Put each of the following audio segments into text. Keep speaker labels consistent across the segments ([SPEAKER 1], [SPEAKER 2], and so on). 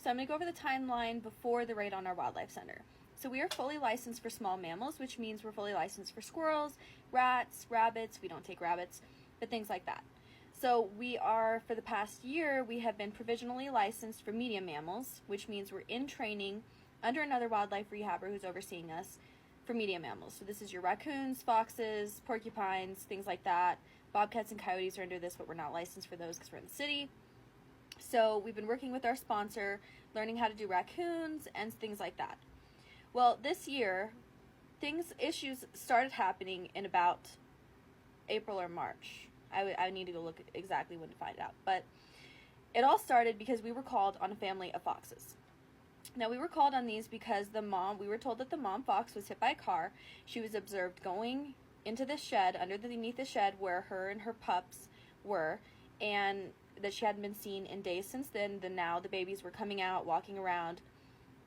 [SPEAKER 1] So I'm going to go over the timeline before the raid on our wildlife center. So we are fully licensed for small mammals, which means we're fully licensed for squirrels, rats, rabbits. We don't take rabbits, but things like that. So we are, for the past year, we have been provisionally licensed for medium mammals, which means we're in training under another wildlife rehabber who's overseeing us for medium mammals. So this is your raccoons, foxes, porcupines, things like that. Bobcats and coyotes are under this, but we're not licensed for those because we're in the city. So we've been working with our sponsor, learning how to do raccoons and things like that. Well, this year, issues started happening in about April or March. I need to go look exactly when to find out. But it all started because we were called on a family of foxes. Now, we were called on these because we were told that the mom fox was hit by a car. She was observed going into the shed, underneath the shed where her and her pups were, and that she hadn't been seen in days since then. Now the babies were coming out, walking around,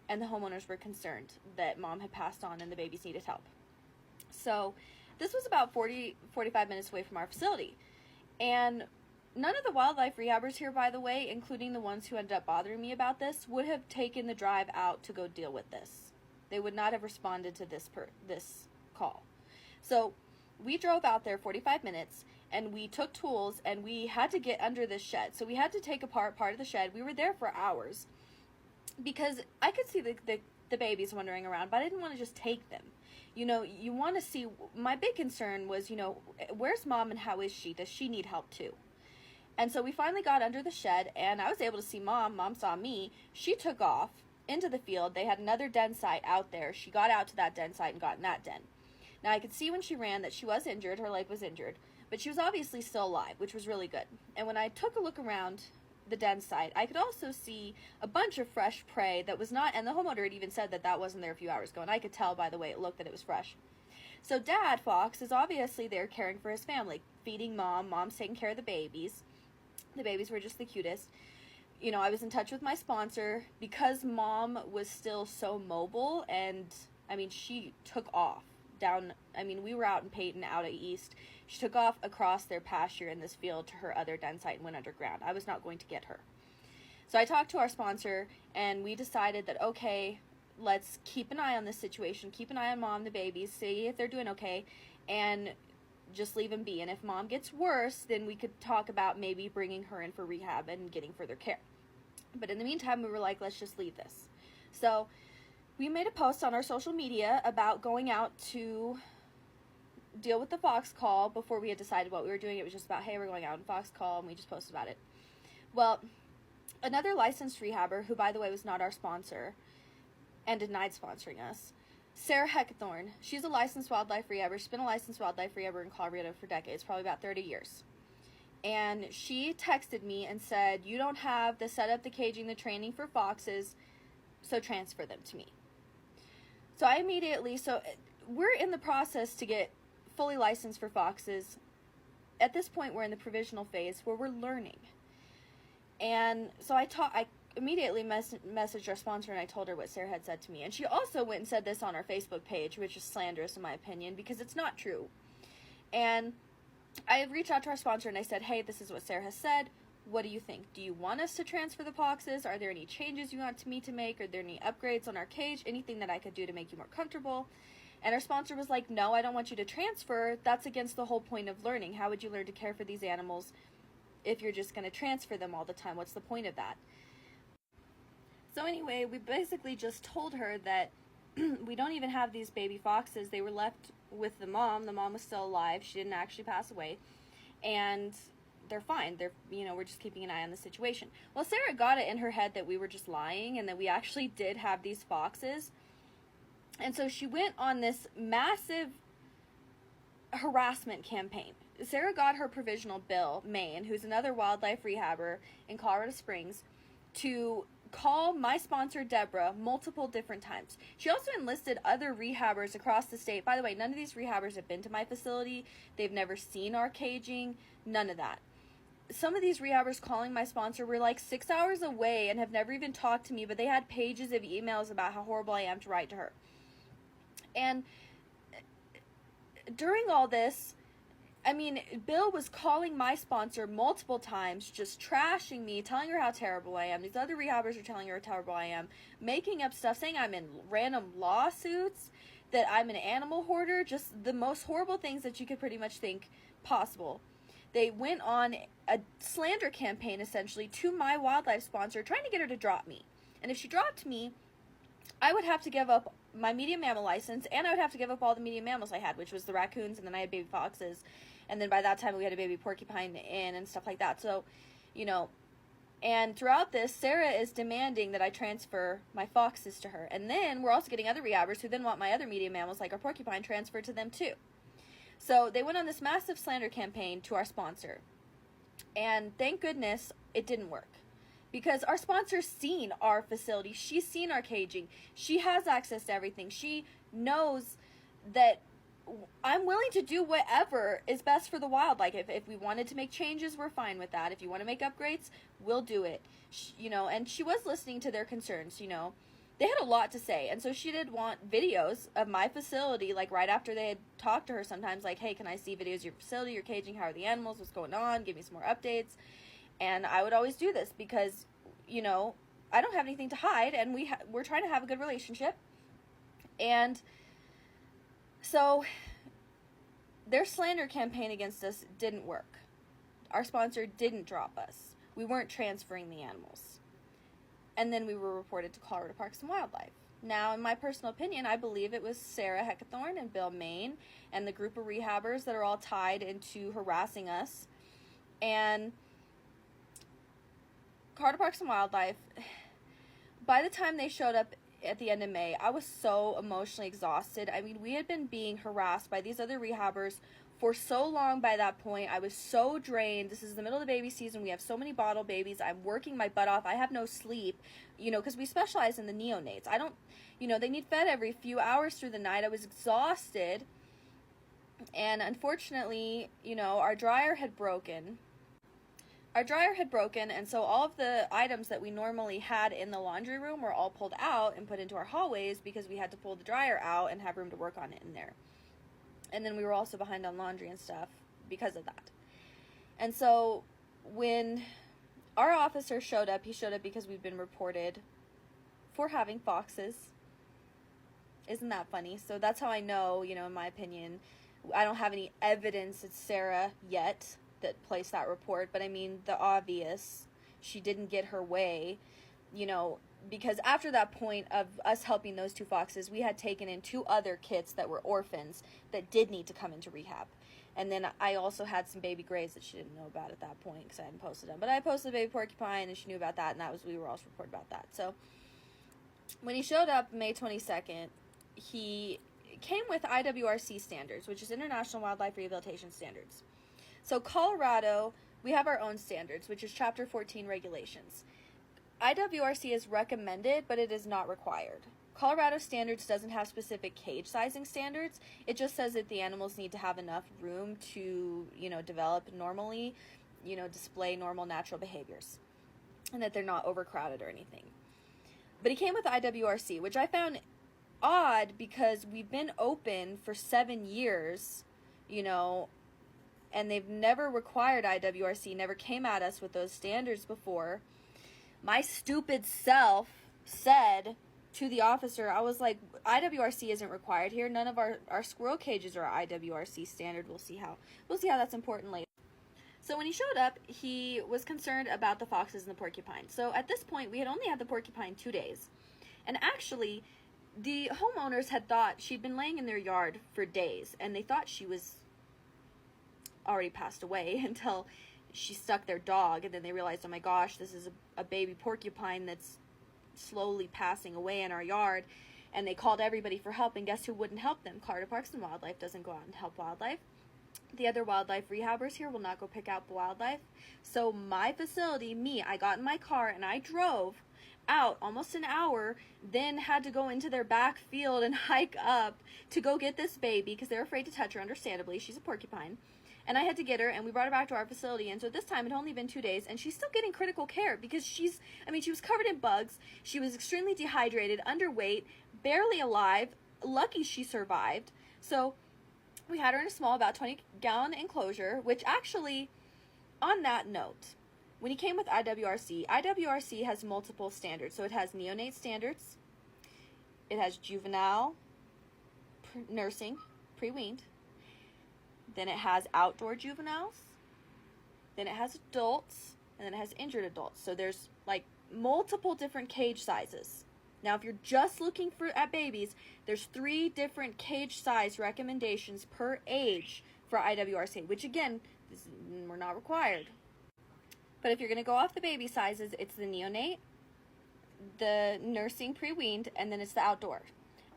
[SPEAKER 1] and the homeowners were concerned that mom had passed on and the babies needed help. So this was about 45 minutes away from our facility. And none of the wildlife rehabbers here, by the way, including the ones who ended up bothering me about this, would have taken the drive out to go deal with this. They would not have responded to this call. So we drove out there 45 minutes, and we took tools, and we had to get under this shed. So we had to take apart part of the shed. We were there for hours because I could see the babies wandering around, but I didn't want to just take them. You know, you want to see, my big concern was, where's mom and how is she? Does she need help too? And so we finally got under the shed, and I was able to see mom. Mom saw me. She took off into the field. They had another den site out there. She got out to that den site and got in that den. Now, I could see when she ran that she was injured. Her leg was injured. But she was obviously still alive, which was really good. And when I took a look around the den site, I could also see a bunch of fresh prey that was not, and the homeowner had even said that wasn't there a few hours ago, and I could tell by the way it looked that it was fresh. So Dad Fox is obviously there caring for his family, feeding mom's taking care of the babies. The babies were just the cutest. I was in touch with my sponsor because mom was still so mobile, and she took off down, we were out in Peyton, out of East. She took off across their pasture in this field to her other den site and went underground. I was not going to get her. So I talked to our sponsor, and we decided that, okay, let's keep an eye on this situation, keep an eye on mom, the babies, see if they're doing okay, and just leave them be. And if mom gets worse, then we could talk about maybe bringing her in for rehab and getting further care. But in the meantime, we were like, let's just leave this. So we made a post on our social media about going out to deal with the fox call before we had decided what we were doing. It was just about, hey, we're going out on fox call, and we just posted about it. Well, another licensed rehabber, who, by the way, was not our sponsor and denied sponsoring us, Sarah Heckthorn, she's a licensed wildlife rehabber. She's been a licensed wildlife rehabber in Colorado for decades, probably about 30 years. And she texted me and said, you don't have the setup, the caging, the training for foxes, so transfer them to me. So we're in the process to get fully licensed for foxes. At this point, we're in the provisional phase where we're learning. And so I immediately messaged our sponsor, and I told her what Sarah had said to me. And she also went and said this on our Facebook page, which is slanderous in my opinion, because it's not true. And I reached out to our sponsor, and I said, hey, this is what Sarah has said. What do you think? Do you want us to transfer the foxes? Are there any changes you want me to make? Are there any upgrades on our cage? Anything that I could do to make you more comfortable? And our sponsor was like, no, I don't want you to transfer. That's against the whole point of learning. How would you learn to care for these animals if you're just going to transfer them all the time? What's the point of that? So anyway, we basically just told her that we don't even have these baby foxes. They were left with the mom. The mom was still alive. She didn't actually pass away. And they're fine. We're just keeping an eye on the situation. Well, Sarah got it in her head that we were just lying and that we actually did have these foxes. And so she went on this massive harassment campaign. Sarah got her provisional Bill Main, who's another wildlife rehabber in Colorado Springs, to call my sponsor, Deborah, multiple different times. She also enlisted other rehabbers across the state. By the way, none of these rehabbers have been to my facility. They've never seen our caging. None of that. Some of these rehabbers calling my sponsor were like 6 hours away and have never even talked to me, but they had pages of emails about how horrible I am to write to her. And during all this, I mean, Bill was calling my sponsor multiple times, just trashing me, telling her how terrible I am. These other rehabbers are telling her how terrible I am, making up stuff, saying I'm in random lawsuits, that I'm an animal hoarder, just the most horrible things that you could pretty much think possible. They went on a slander campaign, essentially, to my wildlife sponsor, trying to get her to drop me. And if she dropped me, I would have to give up my medium mammal license, and I would have to give up all the medium mammals I had, which was the raccoons, and then I had baby foxes. And then by that time, we had a baby porcupine in and stuff like that. So, you know, and throughout this, Sarah is demanding that I transfer my foxes to her. And then we're also getting other rehabbers who then want my other medium mammals, like our porcupine, transferred to them too. So they went on this massive slander campaign to our sponsor. And thank goodness it didn't work. Because our sponsor's seen our facility. She's seen our caging. She has access to everything. She knows that I'm willing to do whatever is best for the wild. Like, if we wanted to make changes, we're fine with that. If you want to make upgrades, we'll do it. You know, and she was listening to their concerns, you know. They had a lot to say, and so she did want videos of my facility, like, right after they had talked to her sometimes, like, hey, can I see videos of your facility, your caging, how are the animals, what's going on, give me some more updates. And I would always do this because, you know, I don't have anything to hide, and we're trying to have a good relationship. And so their slander campaign against us didn't work. Our sponsor didn't drop us. We weren't transferring the animals. And then we were reported to Colorado Parks and Wildlife. Now, in my personal opinion, I believe it was Sarah Heckathorn and Bill Main and the group of rehabbers that are all tied into harassing us. And Colorado Parks and Wildlife, by the time they showed up at the end of May, I was so emotionally exhausted. I mean, we had been being harassed by these other rehabbers for so long by that point. I was so drained. This is the middle of the baby season. We have so many bottle babies. I'm working my butt off. I have no sleep, you know, because we specialize in the neonates. I don't, you know, they need fed every few hours through the night. I was exhausted. And unfortunately, you know, our dryer had broken. And so all of the items that we normally had in the laundry room were all pulled out and put into our hallways because we had to pull the dryer out and have room to work on it in there. And then we were also behind on laundry and stuff because of that. And so when our officer showed up, he showed up because we've been reported for having foxes. Isn't that funny? So that's how I know, you know, in my opinion, I don't have any evidence it's Sarah yet that placed that report, but I mean, the obvious, she didn't get her way, you know, because after that point of us helping those two foxes, we had taken in 2 other kits that were orphans that did need to come into rehab. And then I also had some baby grays that she didn't know about at that point because I hadn't posted them. But I posted the baby porcupine and she knew about that, and that was, we were also reported about that. So when he showed up May 22nd, he came with IWRC standards, which is International Wildlife Rehabilitation Standards. So Colorado, we have our own standards, which is Chapter 14 regulations. IWRC is recommended, but it is not required. Colorado standards doesn't have specific cage sizing standards. It just says that the animals need to have enough room to, you know, develop normally, you know, display normal natural behaviors, and that they're not overcrowded or anything. But he came with IWRC, which I found odd because we've been open for 7 years, you know, and they've never required IWRC, never came at us with those standards before. My stupid self said to the officer, I was like, IWRC isn't required here. None of our squirrel cages are IWRC standard. We'll see how that's important later. So when he showed up, he was concerned about the foxes and the porcupine. So at this point, we had only had the porcupine 2 days. And actually, the homeowners had thought she'd been laying in their yard for days, and they thought she was already passed away until she stuck their dog, and then they realized, oh my gosh, this is a baby porcupine that's slowly passing away in our yard. And they called everybody for help, and guess who wouldn't help them? Colorado Parks and Wildlife doesn't go out and help wildlife. The other wildlife rehabbers here will not go pick out the wildlife. So my facility, I got in my car and I drove out almost an hour, then had to go into their back field and hike up to go get this baby because they're afraid to touch her, understandably. She's a porcupine. And I had to get her, and we brought her back to our facility. And so this time, it had only been 2 days, and she's still getting critical care because she was covered in bugs. She was extremely dehydrated, underweight, barely alive. Lucky she survived. So We had her in a small, about 20-gallon enclosure, which actually, on that note, when he came with IWRC has multiple standards. So it has neonate standards, it has juvenile nursing, pre-weaned, then it has outdoor juveniles, then it has adults, and then it has injured adults. So there's like multiple different cage sizes. Now, if you're just looking at babies, there's 3 different cage size recommendations per age for IWRC, which again, we're not required. But if you're going to go off the baby sizes, it's the neonate, the nursing pre-weaned, and then it's the outdoor.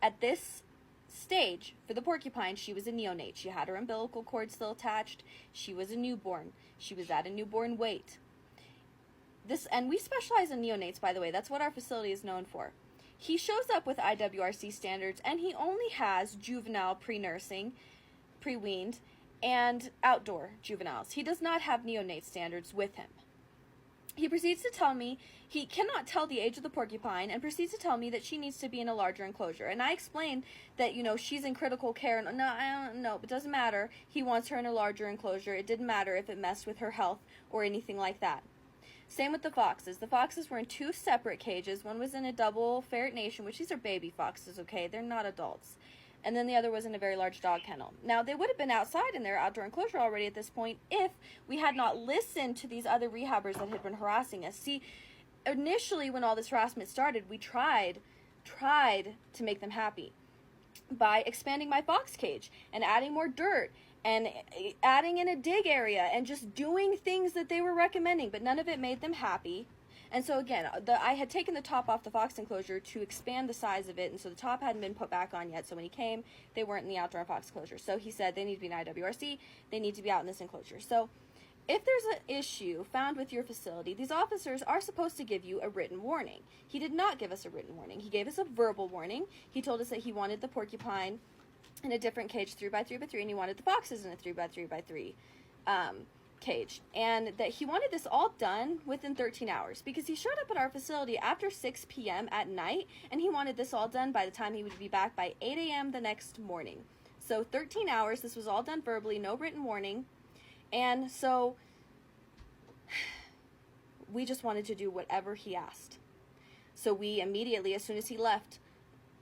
[SPEAKER 1] At this stage, for the porcupine, she was a neonate. She had her umbilical cord still attached. She was a newborn. She was at a newborn weight. And we specialize in neonates, by the way. That's what our facility is known for. He shows up with IWRC standards, and he only has juvenile pre-nursing, pre-weaned, and outdoor juveniles. He does not have neonate standards with him. He proceeds to tell me he cannot tell the age of the porcupine, and proceeds to tell me that she needs to be in a larger enclosure. And I explained that, she's in critical care. And no, I don't know, it doesn't matter. He wants her in a larger enclosure. It didn't matter if it messed with her health or anything like that. Same with the foxes. The foxes were in 2 separate cages. One was in a double ferret nation, which these are baby foxes, okay? They're not adults. And then the other was in a very large dog kennel. Now, they would have been outside in their outdoor enclosure already at this point if we had not listened to these other rehabbers that had been harassing us. See, initially when all this harassment started, we tried to make them happy by expanding my fox cage and adding more dirt and adding in a dig area and just doing things that they were recommending, but none of it made them happy. And so again, I had taken the top off the fox enclosure to expand the size of it, and so the top hadn't been put back on yet. So when he came, they weren't in the outdoor fox enclosure. So he said they need to be in IWRC, they need to be out in this enclosure. So if there's an issue found with your facility, these officers are supposed to give you a written warning. He did not give us a written warning. He gave us a verbal warning. He told us that he wanted the porcupine in a different cage, 3x3x3, and he wanted the foxes in a 3x3x3 cage, and that he wanted this all done within 13 hours because he showed up at our facility after 6 p.m. at night, and he wanted this all done by the time he would be back by 8 a.m. the next morning. So 13 hours, this was all done verbally, no written warning, and so we just wanted to do whatever he asked. So we immediately, as soon as he left,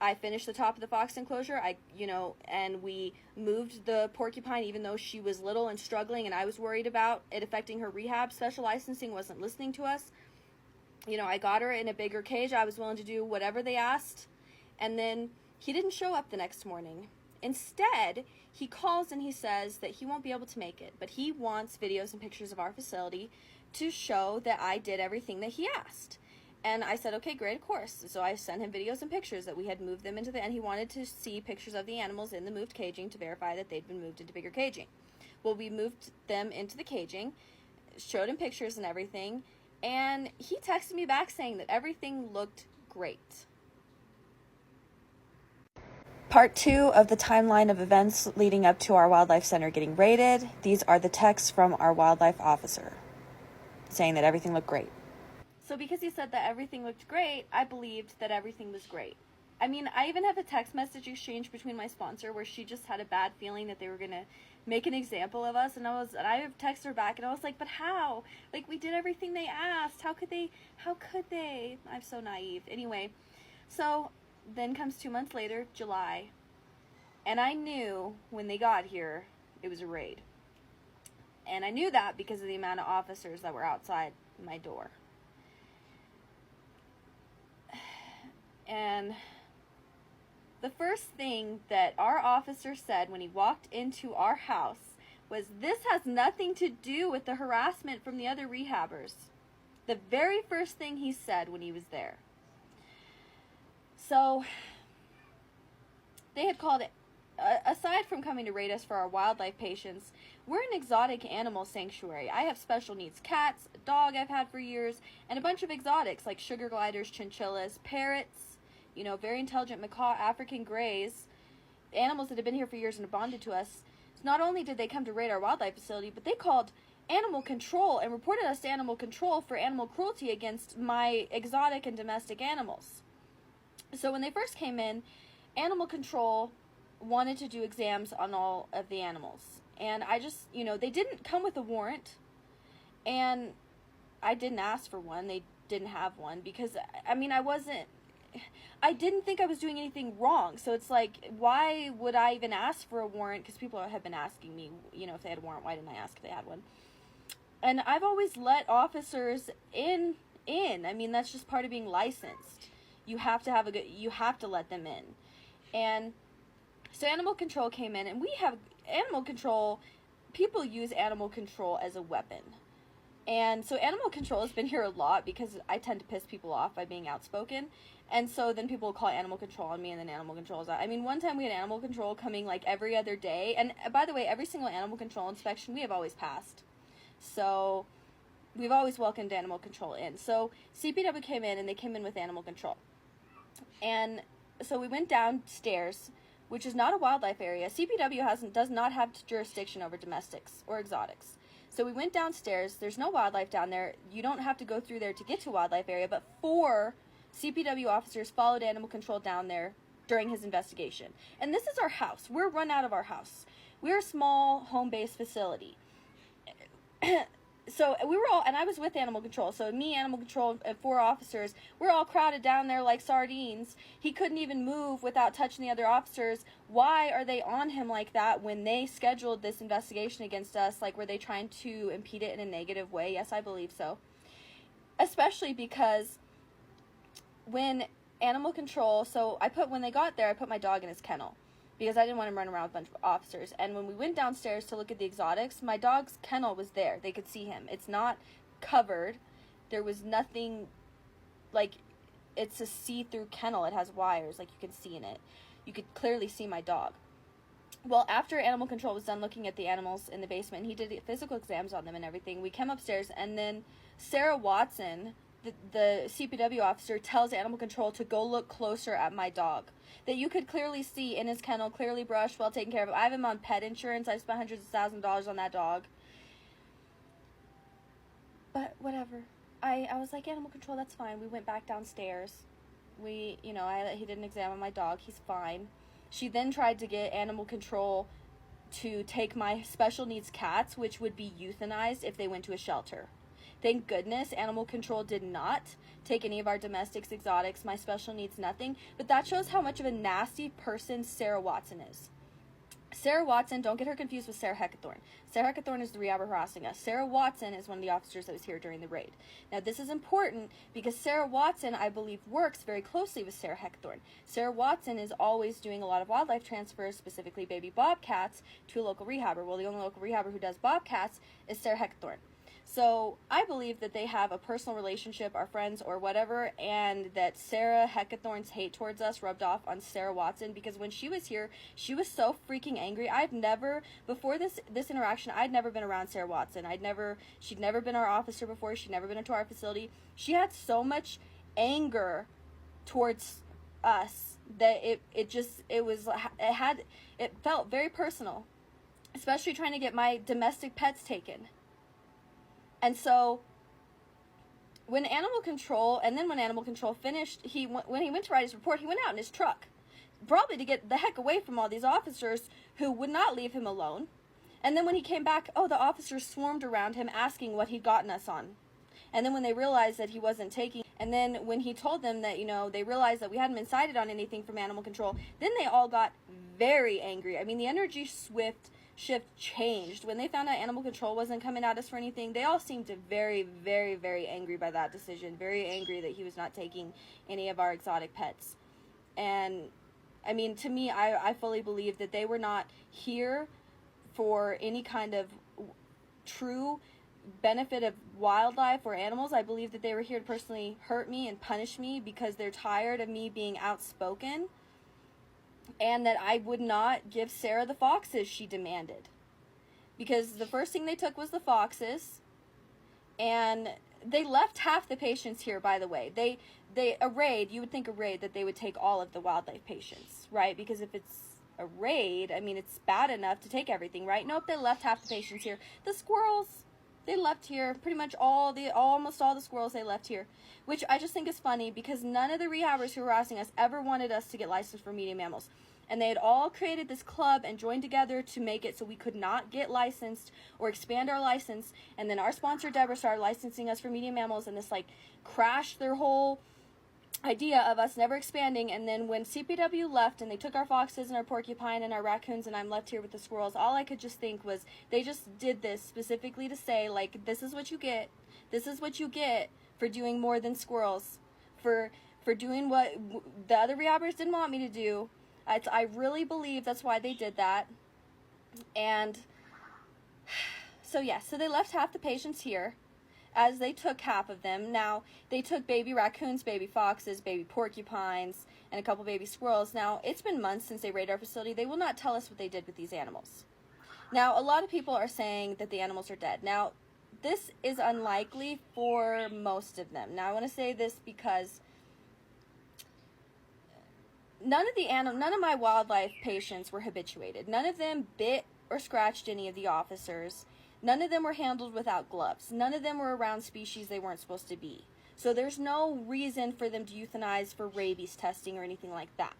[SPEAKER 1] I finished the top of the fox enclosure, and we moved the porcupine even though she was little and struggling, and I was worried about it affecting her rehab. Special licensing wasn't listening to us. I got her in a bigger cage. I was willing to do whatever they asked. And then he didn't show up the next morning. Instead, he calls and he says that he won't be able to make it, but he wants videos and pictures of our facility to show that I did everything that he asked. And I said, okay, great, of course. So I sent him videos and pictures that we had moved them into and he wanted to see pictures of the animals in the moved caging to verify that they'd been moved into bigger caging. Well, we moved them into the caging, showed him pictures and everything, and he texted me back saying that everything looked great. Part 2 of the timeline of events leading up to our wildlife center getting raided. These are the texts from our wildlife officer saying that everything looked great. So because he said that everything looked great, I believed that everything was great. I mean, I even have a text message exchange between my sponsor where she just had a bad feeling that they were going to make an example of us. And I texted her back and I was like, but how? Like, we did everything they asked. How could they? I'm so naive. Anyway, so then comes 2 months later, July. And I knew when they got here, it was a raid. And I knew that because of the amount of officers that were outside my door. And the first thing that our officer said when he walked into our house was, this has nothing to do with the harassment from the other rehabbers. The very first thing he said when he was there. So they had called it, aside from coming to raid us for our wildlife patients, we're an exotic animal sanctuary. I have special needs cats, a dog I've had for years, and a bunch of exotics like sugar gliders, chinchillas, parrots, very intelligent macaw, African greys, animals that have been here for years and have bonded to us. So not only did they come to raid our wildlife facility, but they called animal control and reported us to animal control for animal cruelty against my exotic and domestic animals. So when they first came in, animal control wanted to do exams on all of the animals. And I just, they didn't come with a warrant. And I didn't ask for one. They didn't have one because, I didn't think I was doing anything wrong. So it's like, why would I even ask for a warrant? Because people have been asking me, if they had a warrant, why didn't I ask if they had one? And I've always let officers in. That's just part of being licensed. You have to let them in. And so animal control came in, and we have animal control, people use animal control as a weapon. And so animal control has been here a lot because I tend to piss people off by being outspoken. And so then people will call animal control on me, and then animal control is out. One time we had animal control coming like every other day. And by the way, every single animal control inspection we have always passed. So we've always welcomed animal control in. So CPW came in, and they came in with animal control. And so we went downstairs, which is not a wildlife area. CPW does not have jurisdiction over domestics or exotics. So we went downstairs. There's no wildlife down there. You don't have to go through there to get to a wildlife area, but 4 CPW officers followed animal control down there during his investigation. And this is our house. We're run out of our house. We're a small home-based facility. So we were all, and I was with animal control. So me, animal control, and 4 officers, we're all crowded down there like sardines. He couldn't even move without touching the other officers. Why are they on him like that when they scheduled this investigation against us? Like, were they trying to impede it in a negative way? Yes, I believe so. Especially because when animal control, when they got there, I put my dog in his kennel, because I didn't want him running around with a bunch of officers. And when we went downstairs to look at the exotics, my dog's kennel was there. They could see him. It's not covered. There was nothing, it's a see-through kennel. It has wires, you can see in it. You could clearly see my dog. Well, after animal control was done looking at the animals in the basement, he did physical exams on them and everything. We came upstairs, and then Sarah Watson, the CPW officer, tells animal control to go look closer at my dog, that you could clearly see in his kennel, clearly brushed, well taken care of. I have him on pet insurance. I've spent hundreds of thousands of dollars on that dog. But whatever. I was like, animal control, that's fine. We went back downstairs. He did an exam on my dog. He's fine. She then tried to get animal control to take my special needs cats, which would be euthanized if they went to a shelter. Thank goodness animal control did not take any of our domestics, exotics, my special needs, nothing. But that shows how much of a nasty person Sarah Watson is. Sarah Watson, don't get her confused with Sarah Heckathorn. Sarah Heckathorn is the rehabber harassing us. Sarah Watson is one of the officers that was here during the raid. Now, this is important because Sarah Watson, I believe, works very closely with Sarah Heckathorn. Sarah Watson is always doing a lot of wildlife transfers, specifically baby bobcats, to a local rehabber. Well, the only local rehabber who does bobcats is Sarah Heckathorn. So I believe that they have a personal relationship, are friends or whatever, and that Sarah Heckathorn's hate towards us rubbed off on Sarah Watson, because when she was here, she was so freaking angry. Before this interaction, I'd never been around Sarah Watson. She'd never been our officer before. She'd never been into our facility. She had so much anger towards us that it felt very personal, especially trying to get my domestic pets taken. And so when animal control finished, when he went to write his report, he went out in his truck, probably to get the heck away from all these officers who would not leave him alone. And then when he came back, the officers swarmed around him asking what he'd gotten us on. And then when they realized that he wasn't taking, and then when he told them that, they realized that we hadn't been cited on anything from animal control, then they all got very angry. The energy shift changed. When they found out animal control wasn't coming at us for anything, they all seemed very, very, very angry by that decision. Very angry that he was not taking any of our exotic pets. And, to me, I fully believe that they were not here for any kind of true benefit of wildlife or animals. I believe that they were here to personally hurt me and punish me because they're tired of me being outspoken, and that I would not give Sarah the foxes she demanded. Because the first thing they took was the foxes, and they left half the patients here, by the way. You would think a raid that they would take all of the wildlife patients, right? Because if it's a raid, it's bad enough to take everything, right? Nope, they left half the patients here. The squirrels, they left here. Pretty much almost all the squirrels they left here. Which I just think is funny, because none of the rehabbers who were harassing us ever wanted us to get licensed for medium mammals. And they had all created this club and joined together to make it so we could not get licensed or expand our license. And then our sponsor, Deborah, started licensing us for medium mammals, and this like crashed their whole idea of us never expanding. And then when CPW left and they took our foxes and our porcupine and our raccoons, and I'm left here with the squirrels, all I could just think was they just did this specifically to say, like, this is what you get. This is what you get for doing more than squirrels, for doing what the other rehabbers didn't want me to do. I really believe that's why they did that. And so yeah, so they left half the patients here, as they took half of them. Now, they took baby raccoons, baby foxes, baby porcupines, and a couple baby squirrels. Now, it's been months since they raided our facility. They will not tell us what they did with these animals. Now, a lot of people are saying that the animals are dead. Now, this is unlikely for most of them. Now, I want to say this because none of my wildlife patients were habituated. None of them bit or scratched any of the officers. None of them were handled without gloves. None of them were around species they weren't supposed to be. So there's no reason for them to euthanize for rabies testing or anything like that.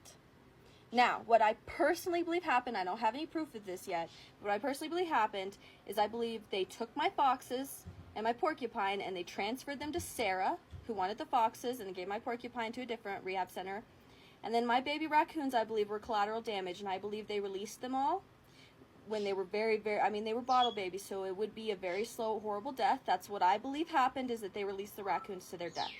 [SPEAKER 1] Now, what I personally believe happened, I don't have any proof of this yet, but what I personally believe happened is I believe they took my foxes and my porcupine and they transferred them to Sarah, who wanted the foxes, and they gave my porcupine to a different rehab center. And then my baby raccoons, I believe, were collateral damage, and I believe they released them all when they were very, they were bottle babies, so it would be a very slow, horrible death. That's what I believe happened, is that they released the raccoons to their death.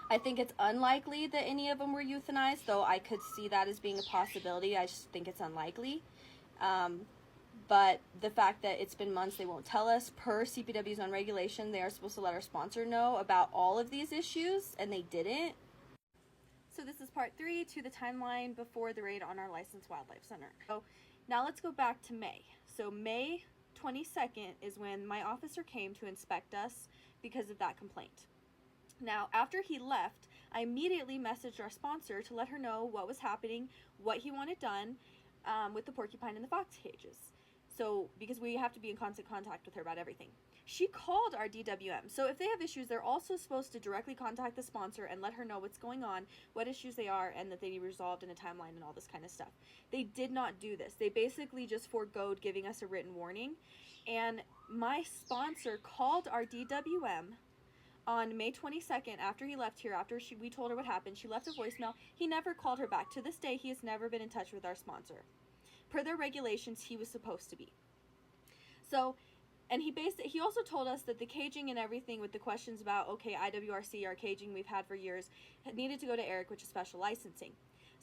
[SPEAKER 1] I think it's unlikely that any of them were euthanized, though I could see that as being a possibility. I just think it's unlikely. But the fact that it's been months, they won't tell us. Per CPW's own regulation, they are supposed to let our sponsor know about all of these issues, and they didn't. So this is part 3 to the timeline before the raid on our licensed wildlife center. So now let's go back to May. So May 22nd is when my officer came to inspect us because of that complaint. Now, after he left, I immediately messaged our sponsor to let her know what was happening, what he wanted done with the porcupine and the fox cages. So, because we have to be in constant contact with her about everything. She called our DWM. So if they have issues, they're also supposed to directly contact the sponsor and let her know what's going on, what issues they are, and that they need resolved in a timeline and all this kind of stuff. They did not do this. They basically just foregoed giving us a written warning. And my sponsor called our DWM on May 22nd, after he left here, after we told her what happened. She left a voicemail. He never called her back. To this day, he has never been in touch with our sponsor. Per their regulations, he was supposed to be. So, and he also told us that the caging and everything with the questions about, okay, IWRC, our caging we've had for years, needed to go to Eric, which is special licensing.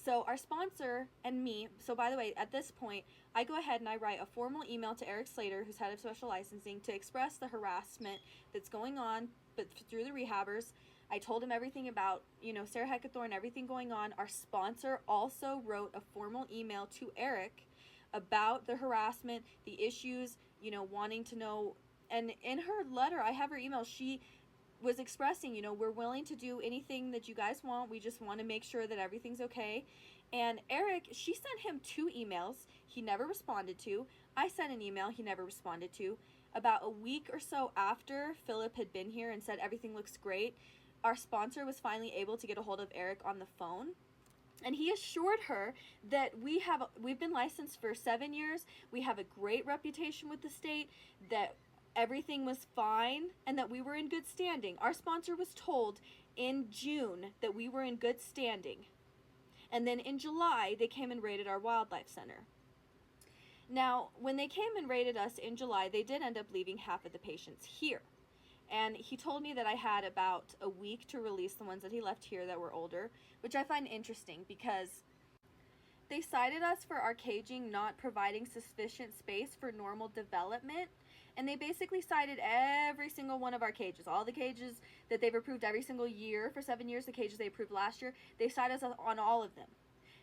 [SPEAKER 1] So our sponsor and me, so by the way, at this point, I go ahead and I write a formal email to Eric Slater, who's head of special licensing, to express the harassment that's going on, but through the rehabbers. I told him everything about, Sarah Heckathorn, everything going on. Our sponsor also wrote a formal email to Eric about the harassment, the issues, wanting to know. And in her letter, I have her email, she was expressing, we're willing to do anything that you guys want. We just want to make sure that everything's okay. And Eric, she sent him 2 emails he never responded to. I sent an email he never responded to. About a week or so after Philip had been here and said everything looks great, our sponsor was finally able to get a hold of Eric on the phone. And he assured her that we've been licensed for 7 years. We have a great reputation with the state, that everything was fine, and that we were in good standing. Our sponsor was told in June that we were in good standing. And then in July, they came and raided our wildlife center. Now, when they came and raided us in July, they did end up leaving half of the patients here. And he told me that I had about a week to release the ones that he left here that were older, which I find interesting because they cited us for our caging not providing sufficient space for normal development. And they basically cited every single one of our cages, all the cages that they've approved every single year for 7 years, the cages they approved last year. They cited us on all of them.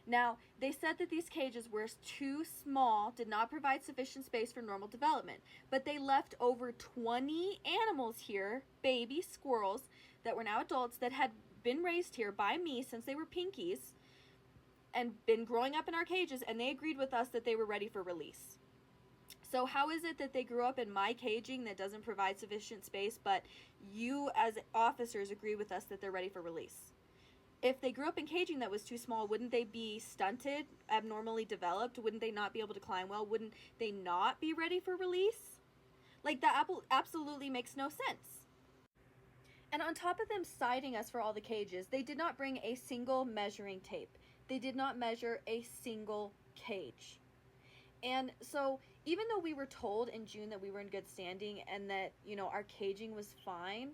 [SPEAKER 1] Now, they said that these cages were too small, did not provide sufficient space for normal development, but they left over 20 animals here, baby squirrels, that were now adults, that had been raised here by me since they were pinkies and been growing up in our cages, and they agreed with us that they were ready for release. So how is it that they grew up in my caging that doesn't provide sufficient space, but you as officers agree with us that they're ready for release? if they grew up in caging that was too small, wouldn't they be stunted, abnormally developed? Wouldn't they not be able to climb well? Wouldn't they not be ready for release? Like, that absolutely makes no sense. And on top of them citing us for all the cages, they did not bring a single measuring tape. They did not measure a single cage. And so even though we were told in June that we were in good standing and that, you know, our caging was fine,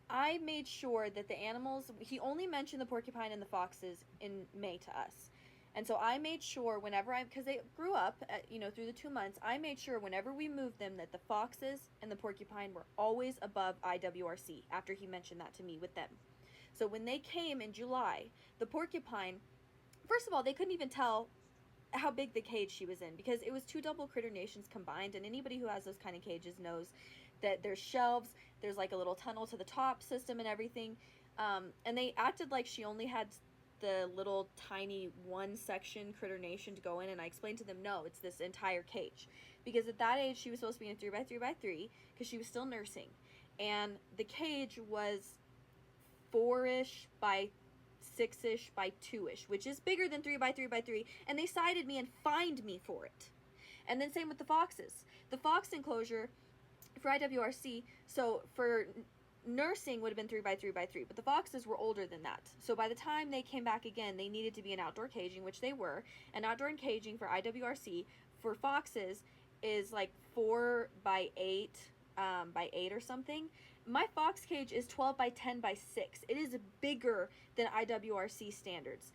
[SPEAKER 1] I made sure that the animals, he only mentioned the porcupine and the foxes in May to us. And so I made sure whenever because they grew up, you know, through the 2 months, I made sure whenever we moved them that the foxes and the porcupine were always above IWRC after he mentioned that to me with them. So when they came in July, the porcupine, first of all, they couldn't even tell how big the cage she was in because it was 2 double critter nations combined, and anybody who has those kind of cages knows that there's shelves, there's like a little tunnel to the top system and everything, and they acted like she only had the little tiny one section critter nation to go in, and I explained to them, no, it's this entire cage, because at that age she was supposed to be in 3x3x3 because she was still nursing, and the cage was 4-ish by 6-ish by 2-ish, which is bigger than 3x3x3, and they cited me and fined me for it. And then same with the foxes. The fox enclosure for IWRC, so for nursing would have been 3x3x3, but the foxes were older than that. So by the time they came back again, they needed to be in outdoor caging, which they were. And outdoor caging for IWRC for foxes is like 4x8 by 8 or something. My fox cage is 12 by 10 by 6. It is bigger than IWRC standards.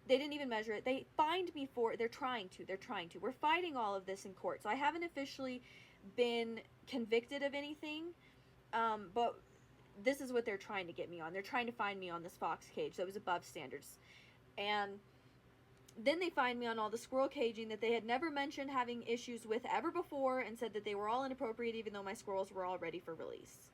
[SPEAKER 1] They didn't even measure it. They fined me for it. They're trying to. We're fighting all of this in court. So I haven't officially been convicted of anything, but this is what they're trying to get me on. They're trying to find me on this fox cage that was above standards. And then they fined me on all the squirrel caging that they had never mentioned having issues with ever before, and said that they were all inappropriate even though my squirrels were all ready for release.